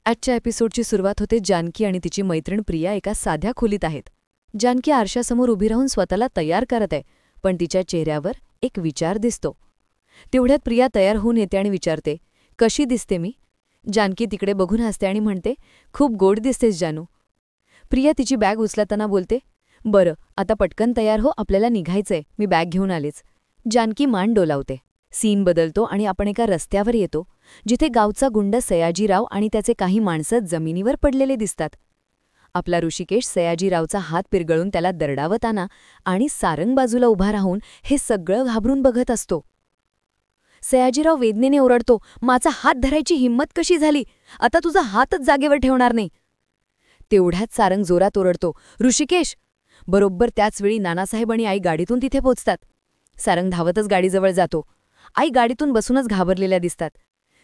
आजच्या एपिसोडची सुरुवात होते जानकी आणि तिची मैत्रीण प्रिया एका साध्या खोलीत आहेत. जानकी आरशासमोर उभी राहून स्वतःला तयार करत आहे, पण तिच्या चेहऱ्यावर एक विचार दिसतो. तेवढ्यात प्रिया तयार होऊन येते आणि विचारते, कशी दिसते मी? जानकी तिकडे बघून हसते आणि म्हणते, खूप गोड दिसतेस जानू. प्रिया तिची बॅग उचलताना बोलते, बरं आता पटकन तयार हो, आपल्याला निघायचंय, मी बॅग घेऊन आलेच. जानकी मान डोलावते. सीन बदलतो आणि आपण एका रस्त्यावर येतो, जिथे गावचा गुंड सयाजीराव आणि त्याचे काही माणसं जमिनीवर पडलेले दिसतात. आपला ऋषिकेश सयाजीरावचा हात पिरगळून त्याला दरडावताना आणि सारंग बाजूला उभा राहून हे सगळं घाबरून बघत असतो. सयाजीराव वेदनेने ओरडतो, माझा हात धरायची हिंमत कशी झाली? आता तुझा हातच जागेवर ठेवणार नाही. तेवढ्यात सारंग जोरात ओरडतो, ऋषिकेश! बरोबर त्याचवेळी नानासाहेब आणि आई गाडीतून तिथे पोचतात. सारंग धावतच गाडीजवळ जातो. आई गाडीतून बसूनच घाबरलेल्या दिसतात.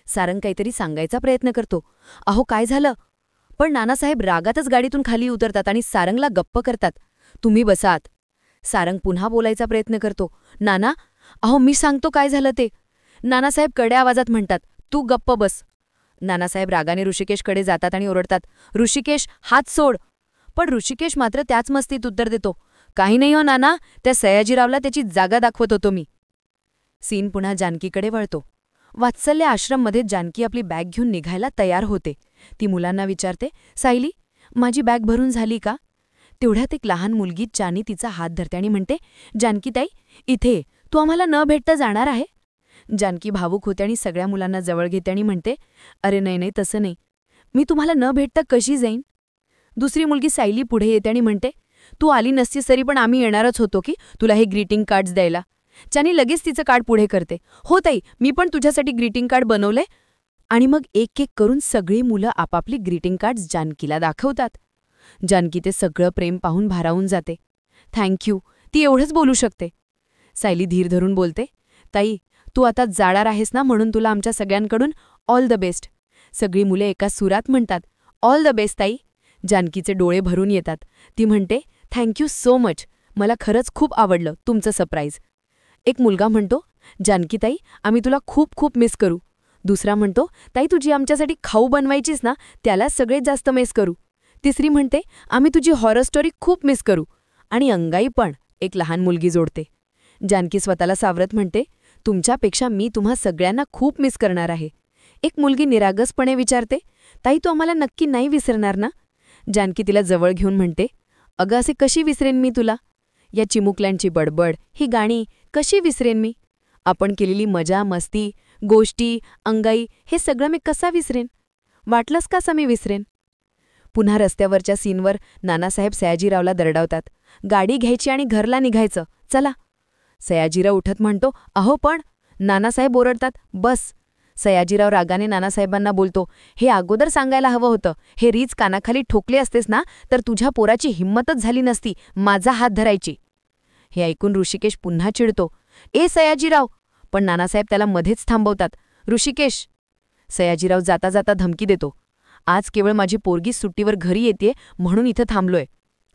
सारंग काहीतरी सांगायचा प्रयत्न करतो, अहो काय झालं? पण नानासाहेब रागातच गाडीतून खाली उतरतात आणि सारंगला गप्प करतात. तुम्ही बसात. सारंग पुन्हा बोलायचा प्रयत्न करतो, नाना, अहो मी सांगतो काय झालं ते. नानासाहेब कड्या आवाजात म्हणतात, तू गप्प बस. नानासाहेब रागाने ऋषिकेशकडे जातात आणि ओरडतात, ऋषिकेश हात सोड. पण ऋषिकेश मात्र त्याच मस्तीत उत्तर देतो, काही नाही हो नाना, त्या सयाजीरावला त्याची जागा दाखवत होतो मी. सीन पुन्हा जानकीकडे वळतो. वात्सल्य आश्रममध्ये जानकी आपली बॅग घेऊन निघायला तयार होते. ती मुलांना विचारते, सायली, माझी बॅग भरून झाली का? तेवढ्यात एक लहान मुलगी चानी तिचा हात धरते आणि म्हणते, जानकीताई, इथे तू आम्हाला न भेटता जाणार आहे? जानकी भावूक होते आणि सगळ्या मुलांना जवळ घेते आणि म्हणते, अरे नाही नाही, तसं नाही, मी तुम्हाला न भेटता कशी जाईन? दुसरी मुलगी सायली पुढे येते आणि म्हणते, तू आली नसतीस तरी पण आम्ही येणारच होतो की तुला हे ग्रीटिंग कार्ड्स द्यायला. चानी लगेच तिचं कार्ड पुढे करते, हो ताई, मी पण तुझ्यासाठी ग्रीटिंग कार्ड बनवलंय. आणि मग एक एक करून सगळी मुलं आपापली ग्रीटिंग कार्ड्स जानकीला दाखवतात. जानकी ते सगळं प्रेम पाहून भारावून जाते. थँक्यू, ती एवढंच बोलू शकते. सायली धीर धरून बोलते, ताई, तू आता जाणार आहेस ना, म्हणून तुला आमच्या सगळ्यांकडून ऑल द बेस्ट. सगळी मुले एका सुरात म्हणतात, ऑल द बेस्ट ताई. जानकीचे डोळे भरून येतात. ती म्हणते, थँक्यू सो मच, मला खरंच खूप आवडलं तुमचं सरप्राईज. एक मुलगा म्हणतो, जानकीताई, आम्ही तुला खूप खूप मिस करू. दुसरा म्हणतो, ताई, तुझी आमच्यासाठी खाऊ बनवायचीस ना, त्याला सगळेत जास्त मिस करू. तिसरी म्हणते, आम्ही तुझी हॉरर स्टोरी खूप मिस करू. आणि अंगाई पण, एक लहान मुलगी जोडते. जानकी स्वतःला सावरत म्हणते, तुमच्यापेक्षा मी तुम्हा सगळ्यांना खूप मिस करणार आहे. एक मुलगी निरागसपणे विचारते, ताई, तू आम्हाला नक्की नाही विसरणार ना? जानकी तिला जवळ घेऊन म्हणते, अगं असे कशी विसरेन मी तुला? या चिमुकल्यांची बडबड, ही गाणी कशी विसरेन मी? आपण केलेली मजा मस्ती, गोष्टी, अंगाई, हे सगळं मी कसा विसरेन? वाटलंच कसं मी विसरेन? पुन्हा रस्त्यावरच्या सीनवर नानासाहेब सयाजीरावला दरडावतात, गाडी घ्यायची आणि घरला निघायचं, चला. सयाजीराव उठत म्हणतो, अहो पण. नानासाहेब ओरडतात, बस. सयाजीराव रागाने नानासाहेबांना बोलतो, हे अगोदर सांगायला हवं होतं. हे रीच कानाखाली ठोकले असतेस ना, तर तुझ्या पोराची हिंमतच झाली नसती माझा हात धरायची. हे ऐकून ऋषिकेश पुन्हा चिडतो, ए सयाजीराव. पण नानासाहेब त्याला मध्येच थांबवतात, ऋषिकेश. सयाजीराव जाता जाता धमकी देतो, आज केवळ माझी पोरगी सुट्टीवर घरी येते म्हणून इथं थांबलोय.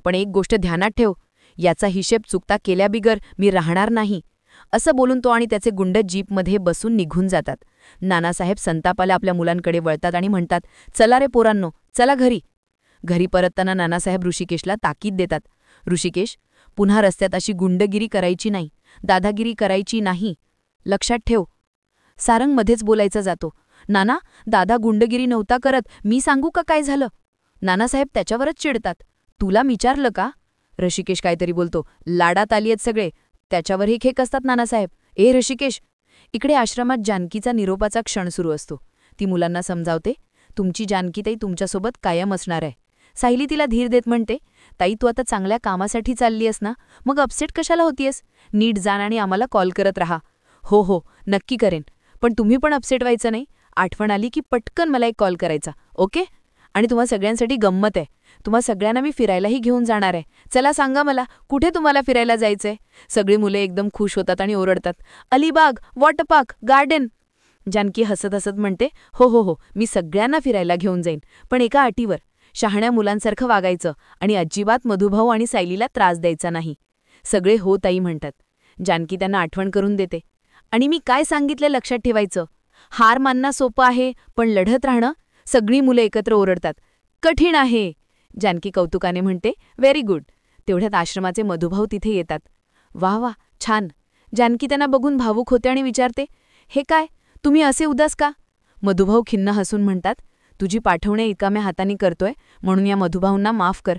पण एक गोष्ट ध्यानात ठेव, याचा हिशेब चुकता केल्याबिगर मी राहणार नाही. असं बोलून तो आणि त्याचे गुंड जीपमध्ये बसून निघून जातात. नानासाहेब संतापाला आपल्या मुलांकडे वळतात आणि म्हणतात, चला रे पोरांनो, चला घरी. घरी परतताना नानासाहेब ऋषिकेशला ताकीद देतात, ऋषिकेश, पुन्हा रस्त्यात अशी गुंडगिरी करायची नाही, दादागिरी करायची नाही, लक्षात ठेव. सारंग मध्येच बोलायचा जातो, नाना, दादा गुंडगिरी नव्हता करत, मी सांगू का काय झालं? नानासाहेब त्याच्यावरच चिडतात, तुला विचारलं का? ऋषिकेश काहीतरी बोलतो, लाडात आली आहेत सगळे, त्याच्यावरही खेक असतात नानासाहेब. ए ऋषिकेश. इकडे आश्रमात जानकीचा निरोपाचा क्षण सुरू असतो. ती मुलांना समजावते, तुमची जानकीताई तुमच्यासोबत कायम असणार आहे. सायली तिला धीर देत म्हणते, ताई, तू आता चांगल्या कामासाठी चालली आहेस ना, मग अपसेट कशाला होतीयस? नीट जाण आणि आम्हाला कॉल करत राहा. हो हो, नक्की करेन. पण तुम्ही पण अपसेट व्हायचं नाही. आठवण आली की पटकन मला एक कॉल करायचा, ओके? आणि तुम्हा सगळ्यांसाठी गंमत आहे. तुम्हा सगळ्यांना मी फिरायलाही घेऊन जाणार आहे. चला सांगा मला, कुठे तुम्हाला फिरायला जायचंय? सगळी मुले एकदम खुश होतात आणि ओरडतात, Alibag, water park, garden. Janaki हसत हसत म्हणते, हो हो हो, मी सगळ्यांना फिरायला घेऊन जाईन, पण एका अटीवर. शहाण्या मुलांसारखं वागायचं आणि अजिबात मधुभाऊ आणि सायलीला त्रास द्यायचा नाही. सगळे हो ताई म्हणतात. जानकी त्यांना आठवण करून देते, आणि मी काय सांगितलं लक्षात ठेवायचं. हार मानणं सोपं आहे, पण लढत राहणं सगळी मुलं एकत्र ओरडतात, कठीण आहे. जानकी कौतुकाने म्हणते, व्हेरी गुड. तेवढ्यात आश्रमाचे मधुभाऊ तिथे येतात. वाह वाह, छान. जानकी त्यांना बघून भावूक होते आणि विचारते, हे काय, तुम्ही असे उदास का? मधुभाऊ खिन्न हसून म्हणतात, तुझी पाठवणे रिकाम्या हाताने करतोय म्हणून या मधुभाऊंना माफ कर.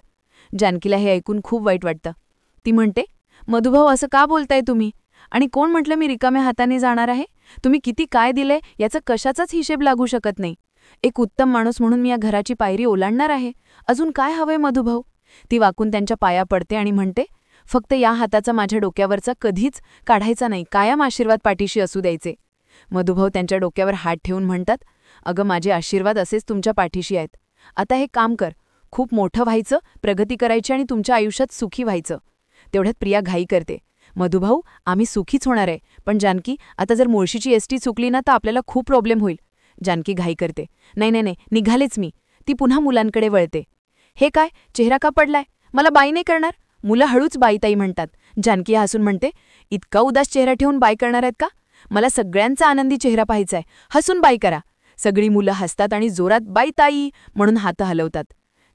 जानकीला हे ऐकून खूप वाईट वाटतं. ती म्हणते, मधुभाऊ असं का बोलताय तुम्ही? आणि कोण म्हटलं मी रिकाम्या हाताने जाणार आहे? तुम्ही किती काय दिले याचा कशाचाच हिशेब लागू शकत नाही. एक उत्तम माणूस म्हणून मी या घराची पायरी ओलांडणार आहे. अजून काय हवंय मधुभाऊ? ती वाकून त्यांच्या पाया पडते आणि म्हणते, फक्त या हाताचा माझ्या डोक्यावरचा कधीच काढायचा नाही, कायम आशीर्वाद पाठीशी असू द्यायचे. मधुभाऊ त्यांच्या डोक्यावर हात ठेवून म्हणतात, अगं माझे आशीर्वाद असेच तुमच्या पाठीशी आहेत. आता हे काम कर, खूप मोठं व्हायचं, प्रगती करायची आणि तुमच्या आयुष्यात सुखी व्हायचं. तेवढ्यात प्रिया घाई करते, मधुभाऊ आम्ही सुखीच होणार आहे, पण जानकी आता जर मुळशीची एसटी चुकली ना तर आपल्याला खूप प्रॉब्लेम होईल. जानकी घाई करते, नाही नाही नाही, निघालेच मी. ती पुन्हा मुलांकडे वळते. हे काय, चेहरा का पडलाय? मला बाई नाही करणार? मुलं हळूच बाईताई म्हणतात. जानकी हसून म्हणते, इतका उदास चेहरा ठेवून बाई करणार आहेत का? मला सगळ्यांचा आनंदी चेहरा पाहायचाय, हसून बाई करा. सगळी मुलं हसतात आणि जोरात बाईताई म्हणून हात हलवतात.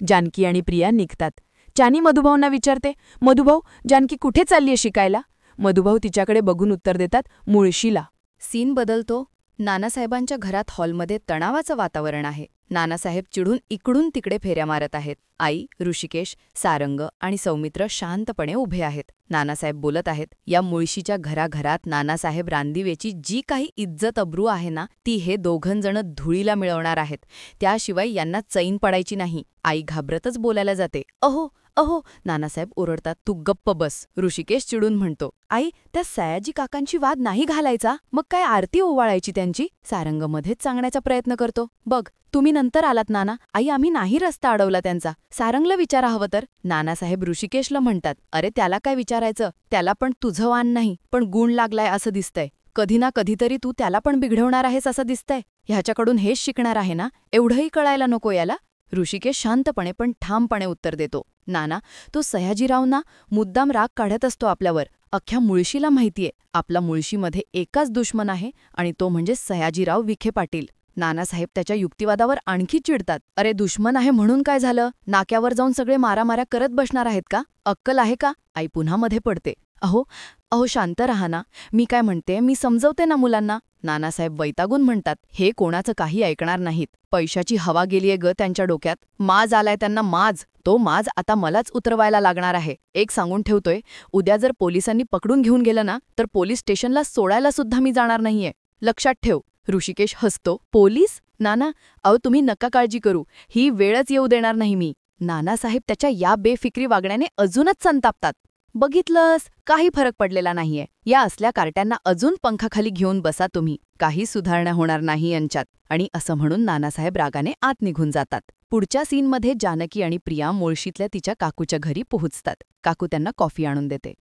जानकी आणि प्रिया निघतात. चानी मधुभाऊंना विचारते, मधुभाऊ जानकी कुठे चाललीये शिकायला? मधुभाऊ तिच्याकडे बघून उत्तर देतात, मुळशीला. सीन बदलतो. नानासाहेबांच्या घरात हॉलमध्ये तणावाचं वातावरण आहे. नानासाहेब चिडून इकडून तिकडे फेऱ्या मारत आहेत. आई, ऋषिकेश, सारंग आणि सौमित्र शांतपणे उभे आहेत. नानासाहेब बोलत आहेत, या मुळशीच्या घराघरात नानासाहेब रानदिवेची जी काही इज्जत अब्रू आहे ना, ती हे दोघंजण धुळीला मिळवणार आहेत. त्याशिवाय यांना चैन पडायची नाही. आई घाबरतच बोलायला जाते, अहो अहो. नानासाहेब ओरडतात, तू गप्प बस. ऋषिकेश चिडून म्हणतो, आई त्या सयाजी काकांची वाद नाही घालायचा, मग काय आरती ओवाळायची त्यांची? सारंग मध्येच सांगण्याचा प्रयत्न करतो, बघ तुम्ही नंतर आलात नाना, आई आम्ही नाही रस्ता अडवला त्यांचा. सारंगला विचारा हवं तर. नानासाहेब ऋषिकेशला म्हणतात, अरे त्याला काय विचारायचं, त्याला पण तुझं वाण नाही पण गुण लागलाय असं दिसतंय. कधी ना कधीतरी तू त्याला पण बिघडवणार आहेस असं दिसतंय. ह्याच्याकडून हेच शिकणार आहे ना, एवढंही कळायला नको याला? ऋषिकेश शांतपणे पण ठामपणे उत्तर देतो, नाना तो सयाजीराव ना मुद्दाम राग काढत असतो आपल्यावर. अख्ख्या मुळशीला माहितीये आपला मुळशीमध्ये एकाच दुश्मन आहे आणि तो म्हणजे सयाजीराव विखे पाटील. नानासाहेब त्याच्या युक्तिवादावर आणखी चिडतात, अरे दुश्मन आहे म्हणून काय झालं? नाक्यावर जाऊन सगळे मारामाऱ्या करत बसणार आहेत का? अक्कल आहे का? आई पुन्हा मध्ये पडते, अहो अहो शांत रहा ना, मी काय म्हणते मी समजवते ना मुलांना. नानासाहेब वैतागून म्हणतात, हे कोणाचं काही ऐकणार नाहीत. पैशाची हवा गेलीये ग त्यांच्या डोक्यात. माज आलाय त्यांना, माज. तो माज आता मलाच उतरवायला लागणार आहे. एक सांगून ठेवतोय, उद्या जर पोलिसांनी पकडून घेऊन गेलं ना तर पोलीस स्टेशनला सोडायला सुद्धा मी जाणार नाहीये, लक्षात ठेव. ऋषिकेश हसतो, पोलीस? नाना अहो तुम्ही नका काळजी करू, ही वेळच येऊ देणार नाही मी. नानासाहेब त्याच्या या बेफिक्री वागण्याने अजूनच संतापतात. बघितलंस, काही फरक पडलेला नाहीये. या असल्या कार्ट्यांना अजून पंखाखाली घेऊन बसा तुम्ही, काही सुधारणा होणार नाही यांच्यात. आणि असं म्हणून नानासाहेब रागाने आत निघून जातात. पुढच्या सीनमध्ये जानकी आणि प्रिया मुळशीतल्या तिच्या काकूच्या घरी पोहोचतात. काकू त्यांना कॉफी आणून देते.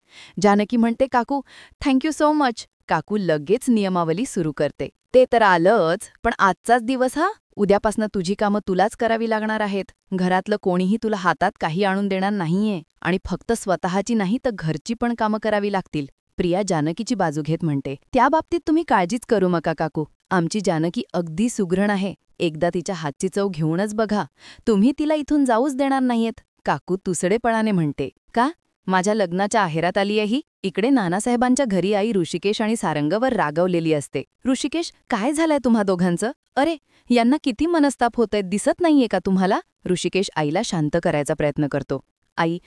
जानकी म्हणते, काकू थँक्यू सो मच. काकू लगेच नियमावली सुरू करते, ते तर आलंच, पण आजचाच दिवस हा, उद्यापासनं तुझी कामं तुलाच करावी लागणार आहेत. घरातलं कोणीही तुला हातात काही आणून देणार नाहीये आणि फक्त स्वतःची नाही तर घरची पण कामं करावी लागतील. प्रिया जानकीची बाजू घेत म्हणते, त्या बाबतीत तुम्ही काळजीच करू नका काकू. आमची जानकी अगदी सुगरण आहे. एकदा तिच्या हातची चव घेऊनच बघा, तुम्ही तिला इथून जाऊच देणार नाहीयेत. काकू तुसडेपणाने म्हणते, का? माझ्या लग्नाच्या आहेरात आली आहे ही? इकडे नानासाहेबांच्या घरी आई ऋषिकेश आणि सारंगवर रागवलेली असते. ऋषिकेश, काय झालंय तुम्हा दोघांचं? अरे यांना किती मनस्ताप होतंय, दिसत नाहीये का तुम्हाला? ऋषिकेश आईला शांत करायचा प्रयत्न करतो. आई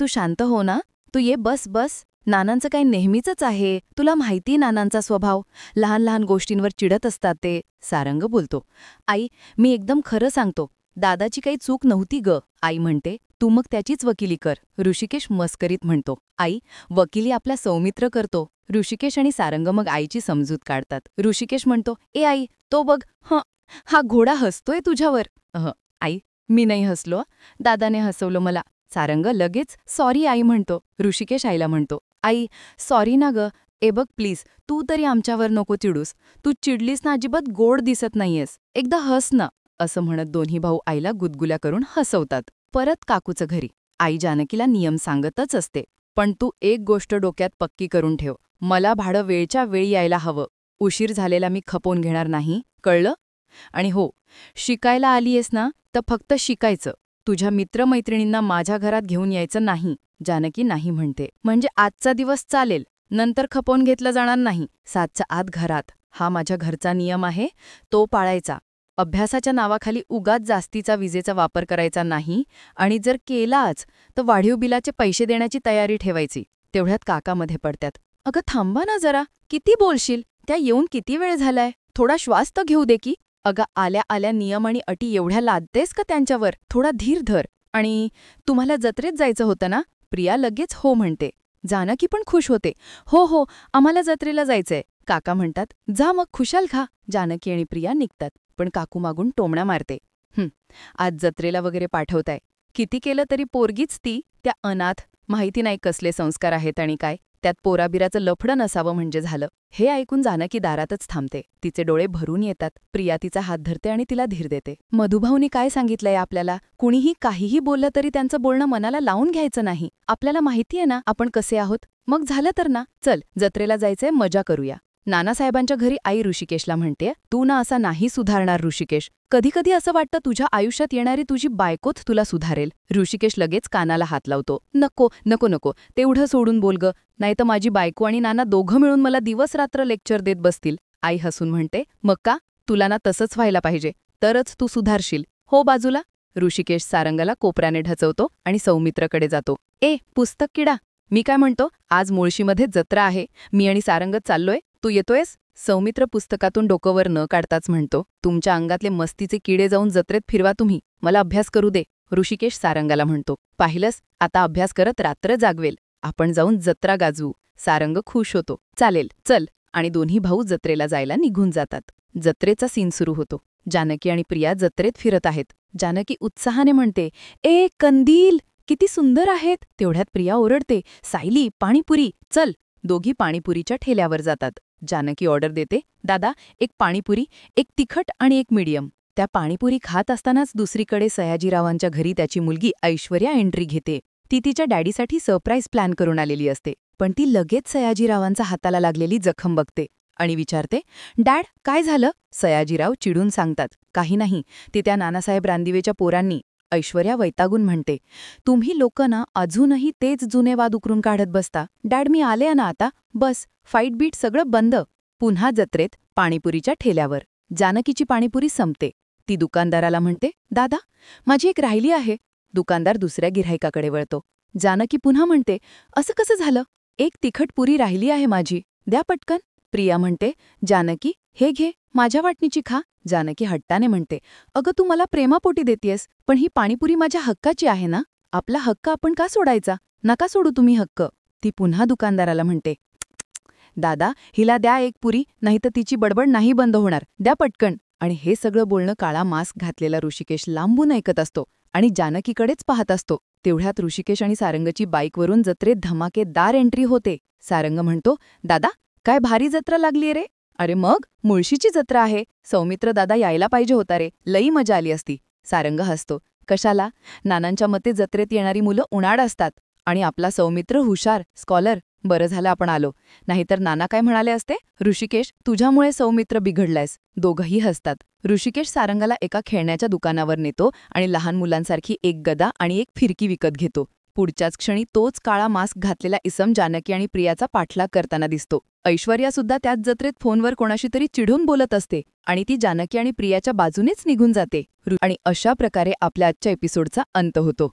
तू शांत हो ना, तू ये, बस बस. नानांचं काही नेहमीचंच आहे, तुला माहिती नानांचा स्वभाव, लहान लहान गोष्टींवर चिडत असतात ते. सारंग बोलतो, आई मी एकदम खरं सांगतो, दादाची काही चूक नव्हती ग. आई म्हणते, तू मग त्याचीच वकिली कर. ऋषिकेश मस्करीत म्हणतो, आई वकिली आपला सौमित्र करतो. ऋषिकेश आणि सारंग मग आईची समजूत काढतात. ऋषिकेश म्हणतो, ए आई तो बघ, हा घोडा हसतोय तुझ्यावर. आई मी नाही हसलो, दादाने हसवलं मला. सारंग लगेच सॉरी आई म्हणतो. ऋषिकेश आईला म्हणतो, आई सॉरी ना ग, ए बघ प्लीज तू तरी आमच्यावर नको चिडूस, तू चिडलीस ना अजिबात गोड दिसत नाहीयेस, एकदा हस ना. असं म्हणत दोन्ही भाऊ आईला गुदगुल्या करून हसवतात. परत काकूचं घरी. आई जानकीला नियम सांगतच असते, पण तू एक गोष्ट डोक्यात पक्की करून ठेव, मला भाडं वेळच्या वेळी यायला हवं. उशीर झालेला मी खपवून घेणार नाही, कळलं? आणि हो, शिकायला आलीयस ना तर फक्त शिकायचं. तुझ्या मित्रमैत्रिणींना माझ्या घरात घेऊन यायचं नाही. जानकी नाही म्हणते. म्हणजे आजचा दिवस चालेल, नंतर खपवून घेतलं जाणार नाही. 7च्या आत घरात. हा माझ्या घरचा नियम आहे, तो पाळायचा. अभ्यासाच्या नावाखाली उगाच जास्तीचा विजेचा वापर करायचा नाही आणि जर केलाच तर वाढीव बिलाचे पैसे देण्याची तयारी ठेवायची. तेवढ्यात काका मध्ये पडतात. अगं थांबा ना जरा, किती बोलशील? त्या येऊन किती वेळ झालाय? थोडा श्वास तर घेऊ दे की. अगं आल्या आल्या नियम आणि अटी एवढ्या लादतेस का त्यांच्यावर? थोडा धीर धर. आणि तुम्हाला जत्रेत जायचं होतं ना? प्रिया लगेच हो म्हणते. जानकी पण खुश होते. हो हो, आम्हाला जत्रेला जायचंय. काका म्हणतात, जा मग खुशाल खा. जानकी आणि प्रिया निघतात. पण काकू मागून टोमणा मारते. आज जत्रेला वगैरे पाठवताय. किती केलं तरी पोरगीच ती, त्या अनाथ. माहिती नाही कसले संस्कार आहेत आणि काय. त्यात पोराबिराचं लफडं नसावं म्हणजे झालं. हे ऐकून जानकी दारातच थांबते. तिचे डोळे भरून येतात. प्रिया तिचा हात धरते आणि तिला धीर देते. मधुभाऊनी काय सांगितलंय आपल्याला? कुणीही काहीही बोललं तरी त्यांचं बोलणं मनाला लावून घ्यायचं नाही. आपल्याला माहितीये ना आपण कसे आहोत. मग झालं तर ना, चल जत्रेला जायचंय, मजा करूया. नानासाहेबांच्या घरी आई ऋषिकेशला म्हणते, तू ना असा नाही सुधारणार ऋषिकेश. कधी कधी असं वाटतं तुझ्या आयुष्यात येणारी तुझी बायकोच तुला सुधारेल. ऋषिकेश लगेच कानाला हात लावतो. नको नको नको, तेवढं सोडून बोल ग. नाहीतर माझी बायको आणि नाना दोघं मिळून मला दिवस रात्र लेक्चर देत बसतील. आई हसून म्हणते, मग का? तुला ना तसंच व्हायला पाहिजे, तरच तू सुधारशील. हो बाजूला. ऋषिकेश सारंगाला कोपऱ्याने ढचवतो आणि सौमित्रकडे जातो. पुस्तक किडा, मी काय म्हणतो, आज मुळशीमध्ये जत्रा आहे. मी आणि सारंगत चाललोय, तू येतोयस? सौमित्र पुस्तकातून डोकंवर न काढताच म्हणतो, तुमच्या अंगातले मस्तीचे किडे जाऊन जत्रेत फिरवा तुम्ही, मला अभ्यास करू दे. ऋषिकेश सारंगाला म्हणतो, पाहिलंस, आता अभ्यास करत रात्र जागवेल. आपण जाऊन जत्रा गाजवू. सारंग खुश होतो. चालेल चल. आणि दोन्ही भाऊ जत्रेला जायला निघून जातात. जत्रेचा सीन सुरू होतो. जानकी आणि प्रिया जत्रेत फिरत आहेत. जानकी उत्साहाने म्हणते, कंदील किती सुंदर आहेत. तेवढ्यात प्रिया ओरडते, सायली पाणीपुरी चल. दोघी पाणीपुरीच्या ठेल्यावर जातात. जानकी ऑर्डर देते, दादा एक पाणीपुरी, एक तिखट आणि एक मीडियम. त्या पाणीपुरी खात असतानाच दुसरीकडे सयाजीरावांच्या घरी त्याची मुलगी ऐश्वर्या एंट्री घेते. ती तिच्या डॅडीसाठी सरप्राईज प्लॅन करून आलेली असते. पण ती लगेच सयाजीरावांचा हाताला लागलेली जखम बघते आणि विचारते, डॅड काय झालं? सयाजीराव चिडून सांगतात, काही नाही, ते त्या नानासाहेब रानदिवेच्या पोरांनी. ऐश्वर्या वैतागून म्हणते, तुम्ही लोक ना अजूनही तेच जुने वाद उकरून काढत बसता. डॅड मी आले ना आता, बस फाईट बीट सगळं बंद. पुन्हा जत्रेत पाणीपुरीच्या ठेल्यावर. जानकीची पाणीपुरी संपते. ती दुकानदाराला म्हणते, दादा माझी एक राहिली आहे. दुकानदार दुसऱ्या गिऱ्हाईकाकडे वळतो. जानकी पुन्हा म्हणते, असं कसं झालं? एक तिखट पुरी राहिली आहे माझी, द्या पटकन. प्रिया म्हणते, जानकी हे घे, माझ्या वाटणीची खा. जानकी हट्टाने म्हणते, अगं तू मला प्रेमापोटी देतेयस, पण ही पाणीपुरी माझ्या हक्काची आहे ना. आपला हक्क आपण का सोडायचा? नका सोडू तुम्ही हक्क. ती पुन्हा दुकानदाराला म्हणते, दादा हिला द्या एक पुरी, नाही तर तिची बडबड नाही बंद होणार, द्या पटकन. आणि हे सगळं बोलणं काळा मास्क घातलेला ऋषिकेश लांबून ऐकत असतो आणि जानकीकडेच पाहत असतो. तेवढ्यात ऋषिकेश आणि सारंगची बाईकवरून जत्रेत धमाकेदार एंट्री होते. सारंग म्हणतो, दादा काय भारी जत्रा लागलीये रे. अरे मग मुळशीची जत्रा आहे. सौमित्र दादा यायला पाहिजे होता रे, लई मजा आली असती. सारंग हसतो, कशाला? नानांच्या मते जत्रेत येणारी मुलं उणाड असतात आणि आपला सौमित्र हुशार, स्कॉलर. बरं झालं आपण आलो, नाहीतर नाना काय म्हणाले असते, ऋषिकेश तुझ्यामुळे सौमित्र बिघडलायस. दोघंही हसतात. ऋषिकेश सारंगाला एका खेळण्याच्या दुकानावर नेतो आणि लहान मुलांसारखी एक गदा आणि एक फिरकी विकत घेतो. पुढच्याच क्षणी तोच काळा मास्क घातलेला इसम जानकी आणि प्रियाचा पाठलाग करताना दिसतो. ऐश्वर्यासुद्धा त्याच जत्रेत फोनवर कोणाशी तरी चिडून बोलत असते आणि ती जानकी आणि प्रियाच्या बाजूनेच निघून जाते. आणि अशा प्रकारे आपल्या आजच्या एपिसोडचा अंत होतो.